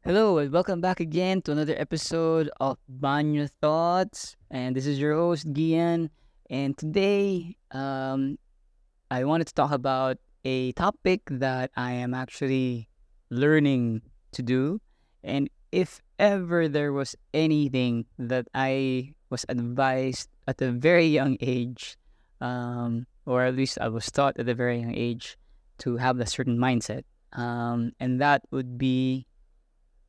Hello and welcome back again to another episode of Banyo Thoughts. And this is your host, Gian. And today, I wanted to talk about a topic that I am actually learning to do. And if ever there was anything that I was advised at a very young age, or at least I was taught at a very young age to have a certain mindset, and that would be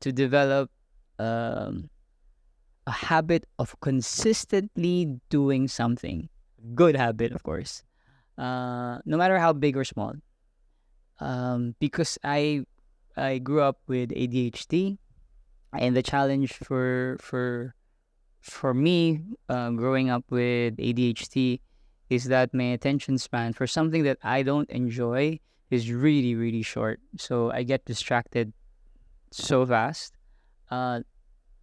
to develop um, a habit of consistently doing something. Good habit, of course, no matter how big or small. Because I grew up with ADHD, and the challenge for me growing up with ADHD is that my attention span for something that I don't enjoy is really short. So I get distracted so fast. Uh,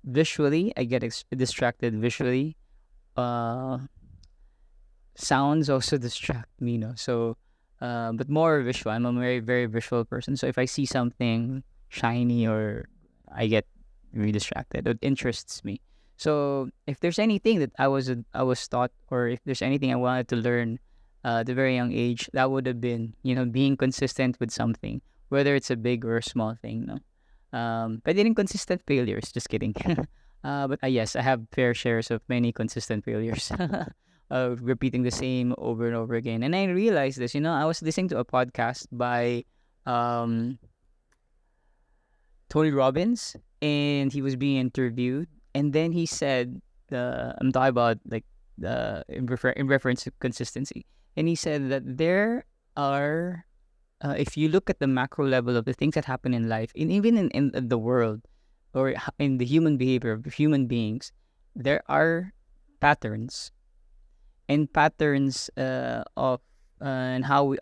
Visually, I get distracted visually. Uh, Sounds also distract me, So, but more visual. I'm a very visual person. So if I see something shiny or I get really distracted, it interests me. So if there's anything that I was taught, or if there's anything I wanted to learn, at a very young age, that would have been being consistent with something, whether it's a big or a small thing. No, but in consistent failures. Just kidding. But yes, I have fair shares of many consistent failures. Repeating the same over and over again. And I realized this. I was listening to a podcast by um, Tony Robbins, and he was being interviewed, and then he said, "I'm talking about like in reference to consistency," and he said that there are, if you look at the macro level of the things that happen in life, even in the world, or in the human behavior of human beings, there are patterns and patterns of and how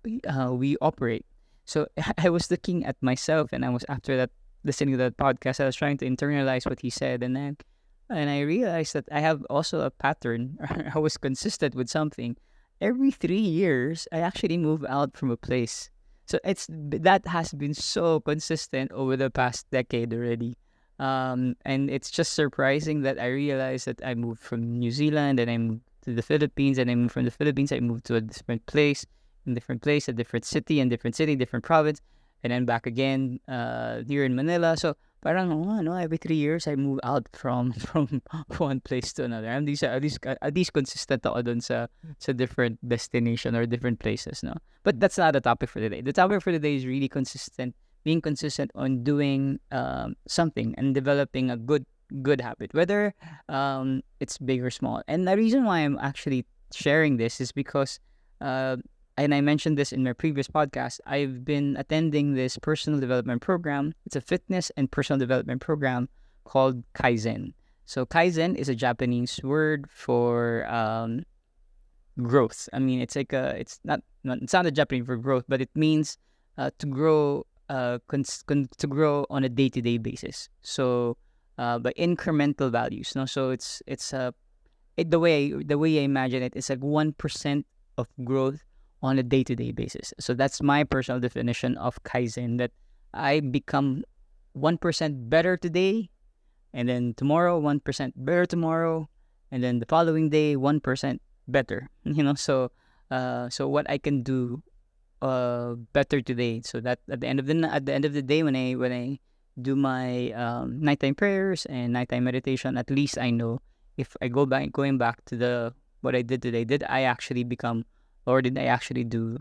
we operate. So I was looking at myself, and I was after that listening to that podcast. I was trying to internalize what he said, and I realized that I have also a pattern. I was consistent with something. Every 3 years, I actually move out from a place. So that has been so consistent over the past decade already. And it's just surprising that I realized that I moved from New Zealand and I moved to the Philippines, and I moved from the Philippines, I moved to a different place, a different city, different province, and then back again here in Manila. So parang every 3 years I move out from from one place to another. At least consistent ako dun sa different destination or different places, no. But that's not the topic for today. The topic for today is really being consistent on doing something and developing a good habit, whether it's big or small. And the reason why I'm actually sharing this is because, and I mentioned this in my previous podcast, I've been attending this personal development program. It's a fitness and personal development program called Kaizen. So Kaizen is a Japanese word for growth. I mean, it's not a Japanese for growth, but it means to grow to grow on a day-to-day basis. So by incremental values. No, so the way I imagine it is like 1% of growth on a day-to-day basis. So that's my personal definition of Kaizen. That I become 1% better today, and then tomorrow 1% better tomorrow, and then the following day 1% better. So what I can do better today, so that at the end of the day, when I do my nighttime prayers and nighttime meditation, at least I know if I going back to the what I did today, did I actually become, or did I actually do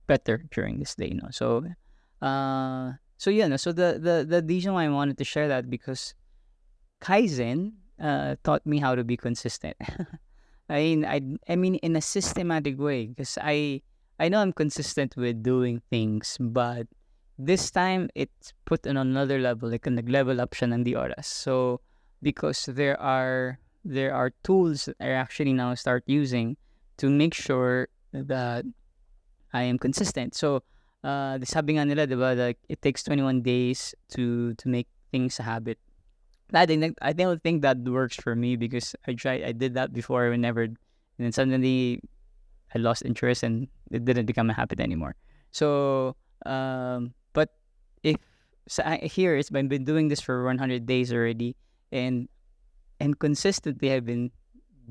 better during this day? So the reason why I wanted to share that, because Kaizen taught me how to be consistent. I mean in a systematic way, because I know I'm consistent with doing things, but this time it's put on another level, like nag-level up siya ng di oras. So because there are tools that I actually now start using to make sure that I am consistent. So sabi nga nila, 'di ba, like it takes 21 days to make things a habit. I don't think that works for me, because I did that before, and then suddenly I lost interest and it didn't become a habit anymore. So, but if here it's I've been doing this for 100 days already, and consistently I've been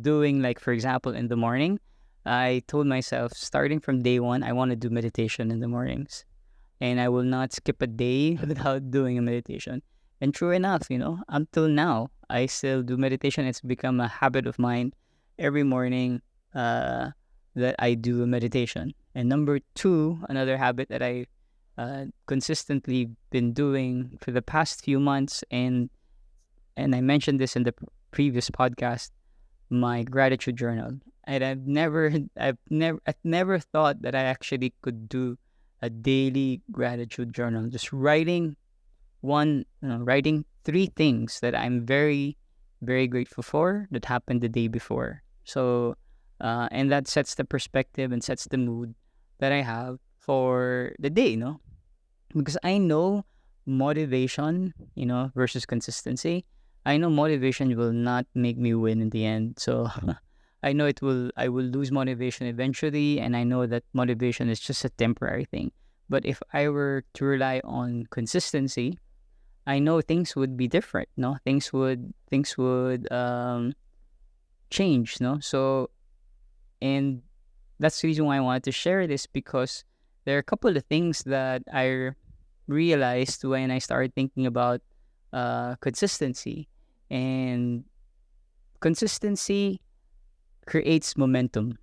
doing, like, for example, in the morning, I told myself starting from day one I want to do meditation in the mornings, and I will not skip a day without doing a meditation. And true enough, until now, I still do meditation. It's become a habit of mine every morning, uh, that I do a meditation. And number two, another habit that I consistently been doing for the past few months, and I mentioned this in the previous podcast, my gratitude journal. And I've never thought that I actually could do a daily gratitude journal. Just writing three things that I'm very, very grateful for that happened the day before. So, and that sets the perspective and sets the mood that I have for the day, because I know motivation, versus consistency. I know motivation will not make me win in the end. So I will lose motivation eventually, and I know that motivation is just a temporary thing. But if I were to rely on consistency, I know things would be different, no? Things would change, no? So, and that's the reason why I wanted to share this, because there are a couple of things that I realized when I started thinking about consistency. And consistency creates momentum.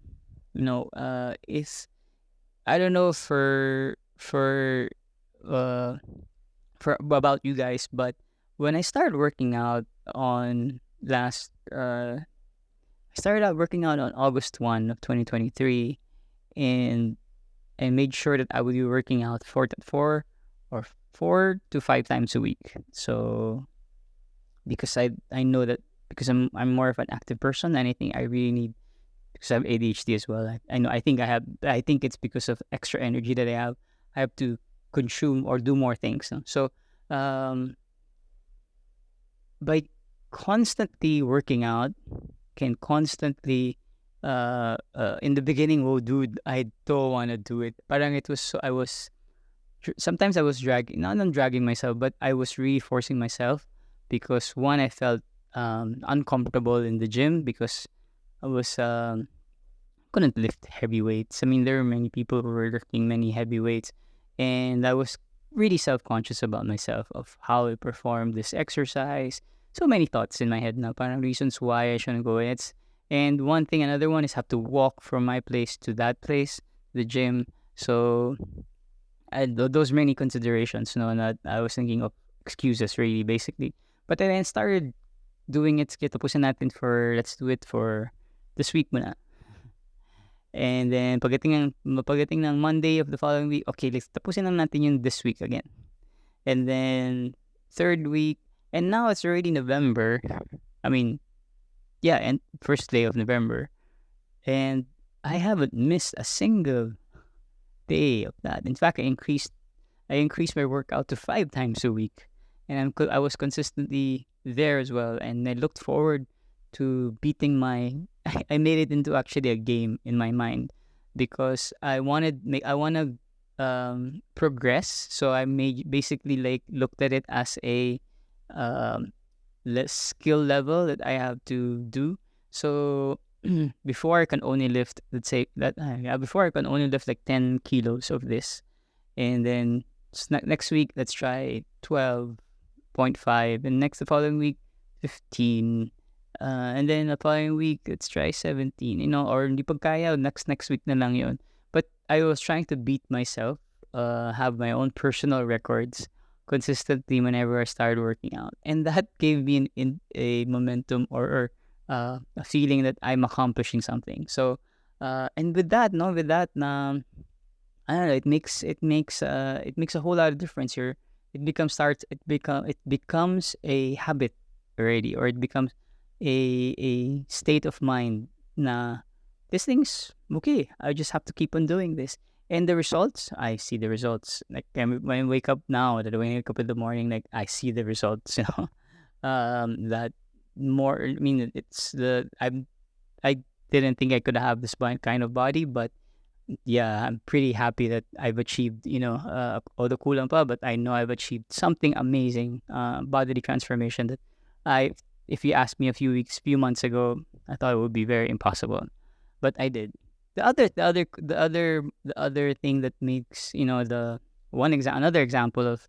It's I don't know uh for about you guys, but when I started working out on last I started out working out on August 1 of 2023, and I made sure that I would be working out or 4 to 5 times a week. So because I know that, because I'm more of an active person, and I think I really need, because I have ADHD as well. I know I think it's because of extra energy that I have. I have to consume or do more things. No? So um, by constantly working out, can constantly in the beginning, oh dude, I don't want to do it. Parang it was so, I was sometimes I was dragging, not I'm dragging myself, but I was really forcing myself, because one, I felt uncomfortable in the gym, because I was couldn't lift heavy weights. I mean, there were many people who were lifting many heavy weights, and I was really self-conscious about myself, of how I performed this exercise. So many thoughts in my head now, parang reasons why I shouldn't go. And one thing, another one is have to walk from my place to that place, the gym. So those many considerations, that I was thinking of excuses, really, basically. But then I started doing it. Sige, tapusin natin let's do it for this week muna. And then pagdating ng Monday of the following week, okay, let's tapusin lang natin yun this week again. And then third week, and now it's already November. I mean, yeah, and first day of November. And I haven't missed a single day of that. In fact, I increased my workout to 5 times a week, and I was consistently there as well. And I looked forward to beating my. I made it into actually a game in my mind, because I want to progress. So I basically like looked at it as a less skill level that I have to do. So before I can only lift, let's say that before I can only lift like 10 kilos of this, and then next week let's try 12.5, and the following week 15, and then the following week let's try 17, or hindi pagkaya, next week na lang yun. But I was trying to beat myself, have my own personal records consistently whenever I started working out, and that gave me a momentum, or a feeling that I'm accomplishing something. So, and with that, I don't know. It makes a whole lot of difference here. It becomes a habit already, or it becomes a state of mind. Na this thing's okay. I just have to keep on doing this. And the results, I see the results. Like when I wake up now, that when I wake up in the morning, like I see the results. That more. I mean, I didn't think I could have this kind of body, but yeah, I'm pretty happy that I've achieved, all the kulang pa, but I know I've achieved something amazing, bodily transformation that I, if you asked me few months ago, I thought it would be very impossible, but I did. The other thing that makes, another example of,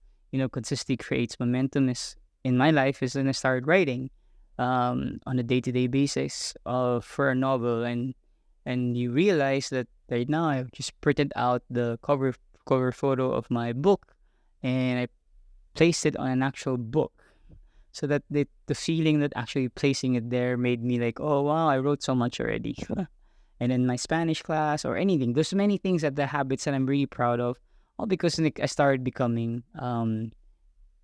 consistency creates momentum is in my life is when I started writing, on a day-to-day basis, for a novel, and you realize that right now I've just printed out the cover photo of my book, and I placed it on an actual book, so that the feeling that actually placing it there made me like, oh wow, I wrote so much already. And in my Spanish class or anything, there's many things that the habits that I'm really proud of, all because like, I started becoming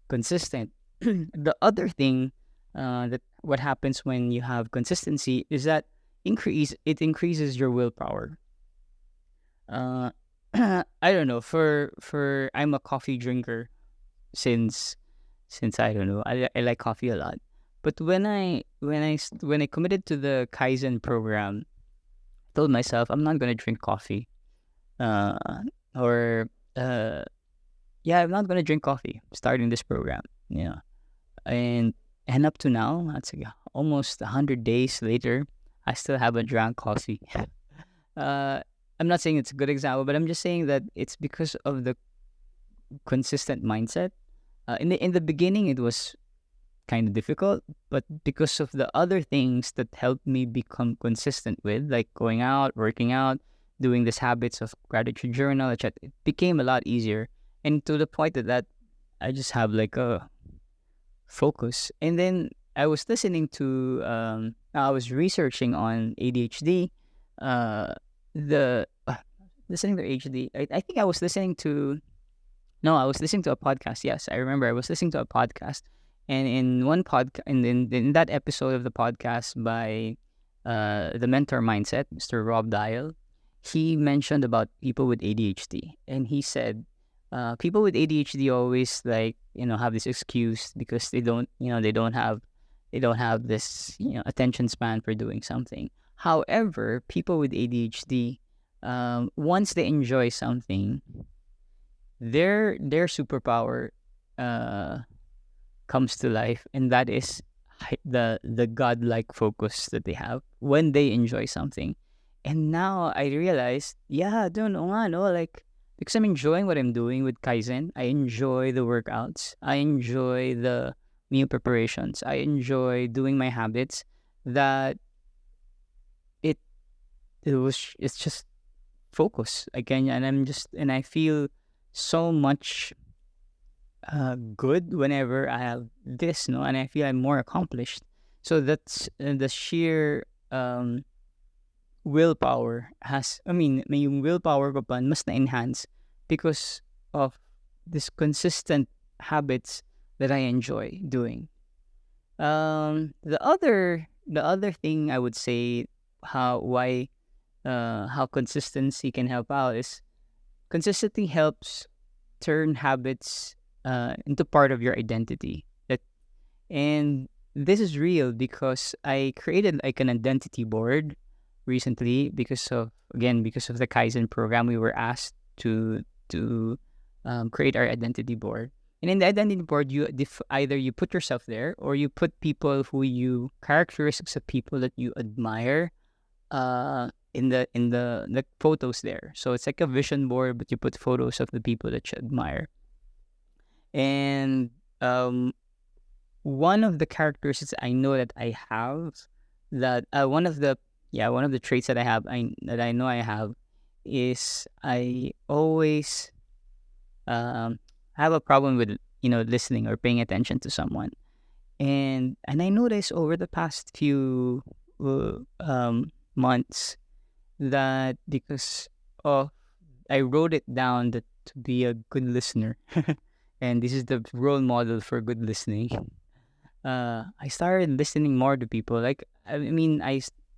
consistent. The other thing, that what happens when you have consistency is that increases your willpower. Uh, I don't know. For I'm a coffee drinker since I don't know. I like coffee a lot. But when I committed to the Kaizen program, I told myself I'm not gonna drink coffee. Uh, or yeah, I'm not gonna drink coffee starting this program. Yeah, and up to now, that's like almost 100 days later, I still haven't drank coffee. uh, I'm not saying it's a good example, but I'm just saying that it's because of the consistent mindset. In the beginning, it was kind of difficult, but because of the other things that helped me become consistent with, like going out, working out, doing these habits of gratitude journal, etc., it became a lot easier. And to the point that I just have like a focus. And then I was researching on ADHD. Uh, the Listening to ADHD. I think I was listening to no, I was listening to a podcast. Yes, I remember I was listening to a podcast, and in one podcast, in that episode of the podcast by the Mentor Mindset, Mr. Rob Dial, he mentioned about people with ADHD, and he said, people with ADHD always like have this excuse because they don't have this attention span for doing something. However, people with ADHD, once they enjoy something, their superpower uh comes to life, and that is the godlike focus that they have when they enjoy something. And now I realize, yeah, don't know, no, like, because I'm enjoying what I'm doing with Kaizen. I enjoy the workouts, I enjoy the meal preparations, I enjoy doing my habits, that it it's just focus again, and I feel so much good whenever I have this, no, and I feel I'm more accomplished. So that's the sheer willpower has. I mean, may yung willpower ko pa mas na-enhance because of this consistent habits that I enjoy doing. The other thing I would say, how consistency can help out is consistency helps turn habits into part of your identity. And this is real because I created like an identity board recently because of the Kaizen program. We were asked to create our identity board. And in the identity board, either you put yourself there or you put characteristics of people that you admire, in the photos there. So it's like a vision board, but you put photos of the people that you admire. And one of the characteristics I know that I have, that one of the traits that I know I have, is I always have a problem with listening or paying attention to someone. And I noticed over the past few months that because of I wrote it down that to be a good listener, and this is the role model for good listening. I started listening more to people. Like, I mean,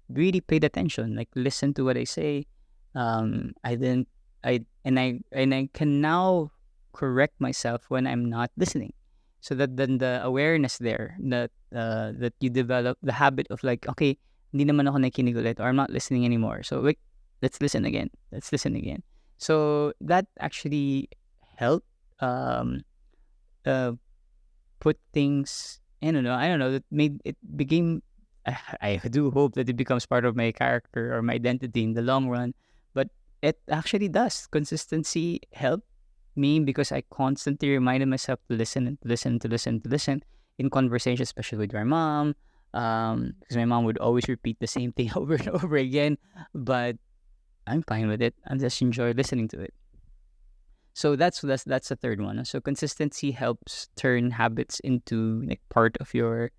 really paid attention. Like, listen to what I say. I didn't. I can now correct myself when I'm not listening, so that then the awareness there, that you develop the habit of like, okay, hindi naman ako nakikinig ulit, or I'm not listening anymore. So like, let's listen again. Let's listen again. So that actually helped um uh put things, I don't know, that made it became I do hope that it becomes part of my character or my identity in the long run. But it actually does. Consistency helped me because I constantly reminded myself to listen and to listen to listen to listen in conversations, especially with my mom. Because my mom would always repeat the same thing over and over again. But I'm fine with it. I just enjoy listening to it. So that's the third one. So consistency helps turn habits into like part of your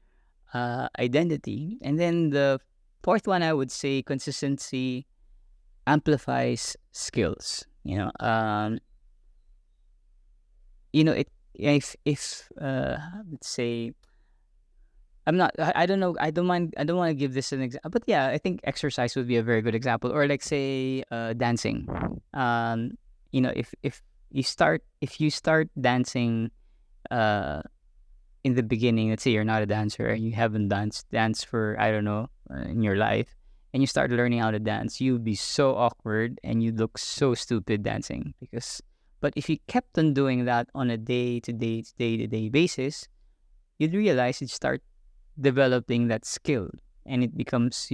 identity. And then the fourth one, I would say consistency amplifies skills. It if let's say I'm not I don't know I don't mind I don't want to give this an example, but yeah, I think exercise would be a very good example, or like say dancing. If you start dancing uh in the beginning, let's say you're not a dancer and you haven't danced for, I don't know, in your life, and you start learning how to dance, you'd be so awkward and you look so stupid dancing. But if you kept on doing that on a day to day basis, you'd realize you'd start developing that skill, and you becomes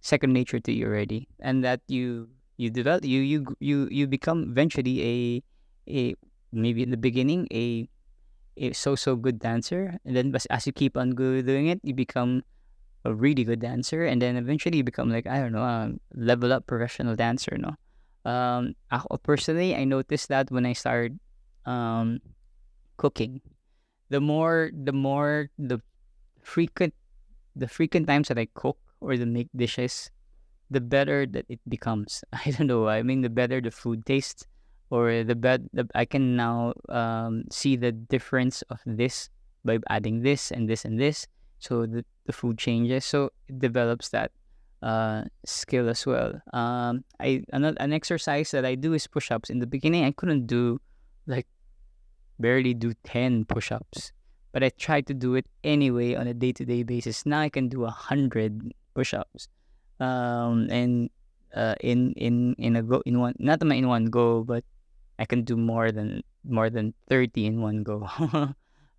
second nature to you already, and that you develop you become eventually a maybe in the beginning a so good dancer, and then as you keep on doing it, you become a really good dancer, and then eventually you become like, I don't know, level up professional dancer. No, ako personally, I noticed that when I started um cooking, the frequent the frequent times that I cook or to make dishes, the better that it becomes. I don't know. I mean, the better the food tastes, or I can now see the difference of this by adding this and this and this. So the food changes. So it develops that skill as well. An exercise that I do is push-ups. In the beginning, I couldn't do like barely do 10 push-ups, but I tried to do it anyway on a day-to-day basis. Now I can do 100 push-ups, and in a go, in one, not in one go, but I can do more than 30 in one go.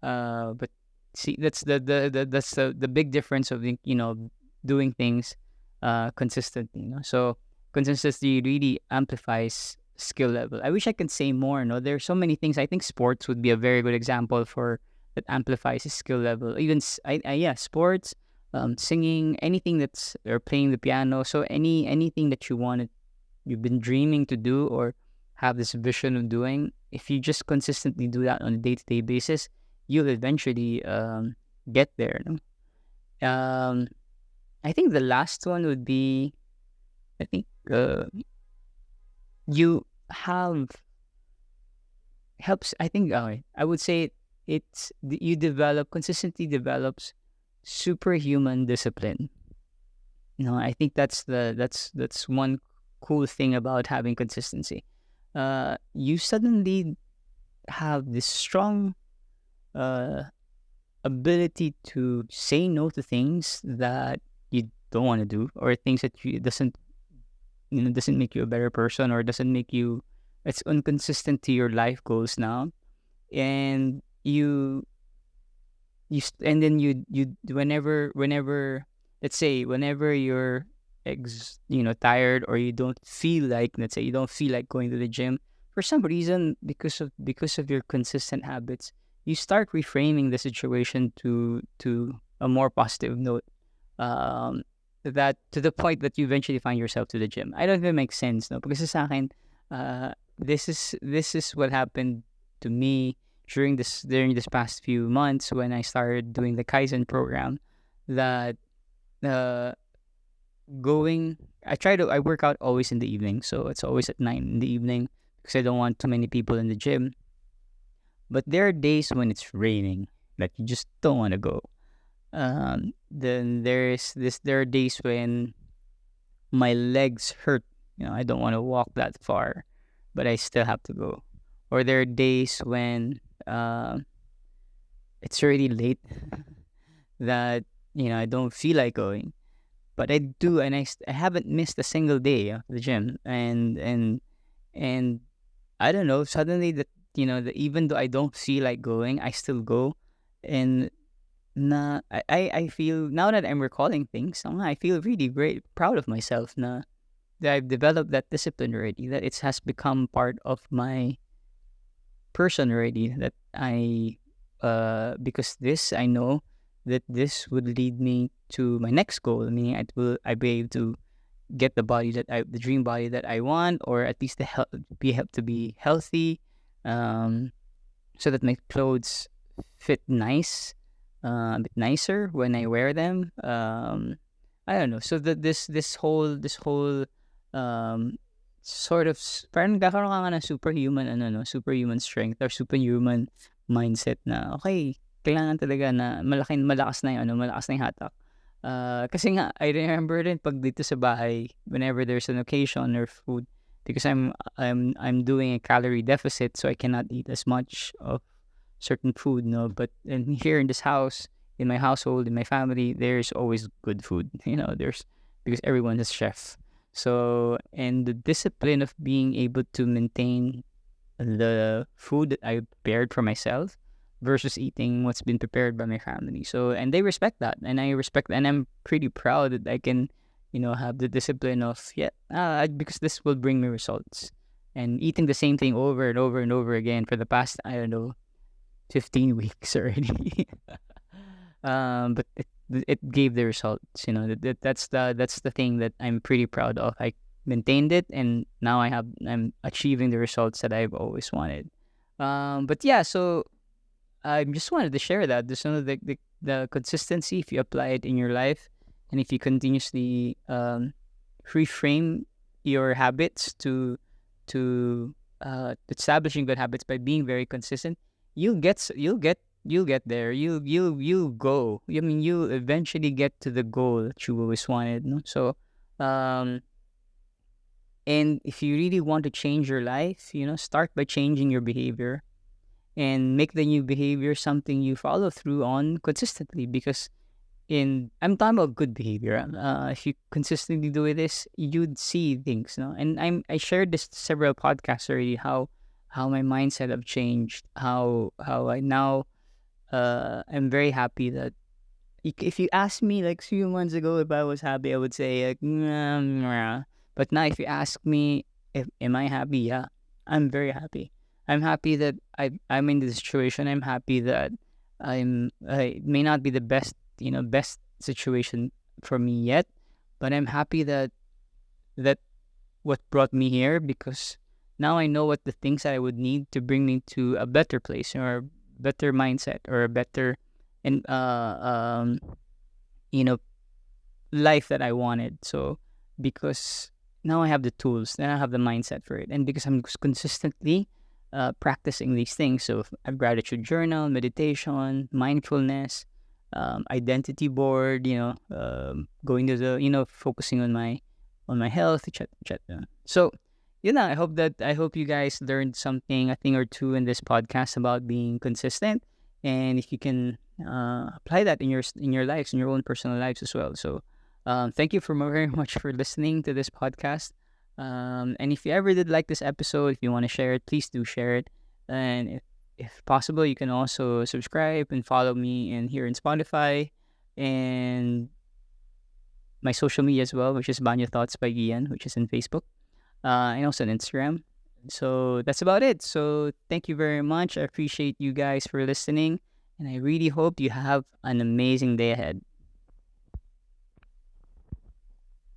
But see, that's the big difference of doing things consistently. So consistency really amplifies skill level. I wish I could say more. No, there's so many things. I think sports would be a very good example for that amplifies his skill level. Even yeah, sports, singing, anything that's or playing the piano. So anything that you've been dreaming to do or have this vision of doing. If you just consistently do that on a day to day basis, you'll eventually get there. No? I think the last one would be, I think you have helps. I think I would say you develop consistently develops superhuman discipline. I think that's one cool thing about having consistency. You suddenly have this strong uh, ability to say no to things that you don't want to do, or things that doesn't make you a better person, or doesn't make you it's inconsistent to your life goals now. And and then you whenever let's say whenever you're tired, or you don't feel like, let's say you don't feel like going to the gym for some reason, because of your consistent habits, you start reframing the situation to a more positive note, um that to the point that you eventually find yourself to the gym. I don't know if it makes sense, no, because sa akin, this is what happened to me during this past few months when I started doing the Kaizen program. That uh going I work out always in the evening, so it's always at 9 in the evening, because I don't want too many people in the gym. But there are days when it's raining that you just don't want to go. Then there are days when my legs hurt. I don't want to walk that far, but I still have to go. Or there are days when uh, it's already late that I don't feel like going. but I do, and I haven't missed a single day of the gym, and I don't know. Suddenly, that that even though I don't feel like going, I still go, and I feel now that I'm recalling things, I feel really great, proud of myself. That I've developed that discipline already. That it has become part of my person already. That because this I know that this would lead me to my next goal. Meaning I be able to get the dream body that I want, or at least to be healthy, um, so that my clothes fit nice, a bit nicer when I wear them. I don't know. So that this whole um sort of parang nagkakaroon ka nga ng superhuman superhuman strength or superhuman mindset na okay, kailangan talaga na malakas na yung malakas na yung hatak. Kasi nga I remember din pag dito sa bahay, whenever there's an occasion or food, because I'm doing a calorie deficit, so I cannot eat as much of certain food, no. But here in this house, in my household, in my family, there's always good food. There's because everyone's a chef. So, and the discipline of being able to maintain the food that I prepared for myself versus eating what's been prepared by my family. So, and they respect that, and and I'm pretty proud that I can, have the discipline of because this will bring me results. And eating the same thing over and over and over again for the past, I don't know, 15 weeks already. But it gave the results. That's the thing that I'm pretty proud of. I maintained it, and now I'm achieving the results that I've always wanted. But yeah, so I just wanted to share that. There's the consistency, if you apply it in your life, and if you continuously reframe your habits to establishing good habits by being very consistent, you'll get there. You'll go. I mean, you'll eventually get to the goal that you always wanted. No? So, um, and if you really want to change your life, start by changing your behavior and make the new behavior something you follow through on consistently. Because I'm talking about good behavior. If you consistently do this, you'd see things. No, and I shared this several podcasts already. How my mindset have changed. How I now I'm very happy that if you asked me like a few months ago if I was happy, I would say like, "Nah, nah." But now if you ask me if am I happy, yeah, I'm very happy. I'm happy that I'm in this situation. I'm happy that I may not be the best situation for me yet, but I'm happy that what brought me here, because now I know what the things I would need to bring me to a better place or a better mindset or a better and you know life that I wanted. So because now I have the tools, then I have the mindset for it, and because I'm consistently practicing these things, so a gratitude journal, meditation, mindfulness, identity board, going to the focusing on my health, etc. etc. So I hope you guys learned something, a thing or two in this podcast about being consistent, and if you can apply that in your lives, in your own personal lives as well. So, thank you very much for listening to this podcast. And if you ever did like this episode, if you want to share it, please do share it. And if possible, you can also subscribe and follow me in here in Spotify and my social media as well, which is Banyo Thoughts by Ian, which is in Facebook, and also on Instagram. So that's about it. So thank you very much. I appreciate you guys for listening, and I really hope you have an amazing day ahead.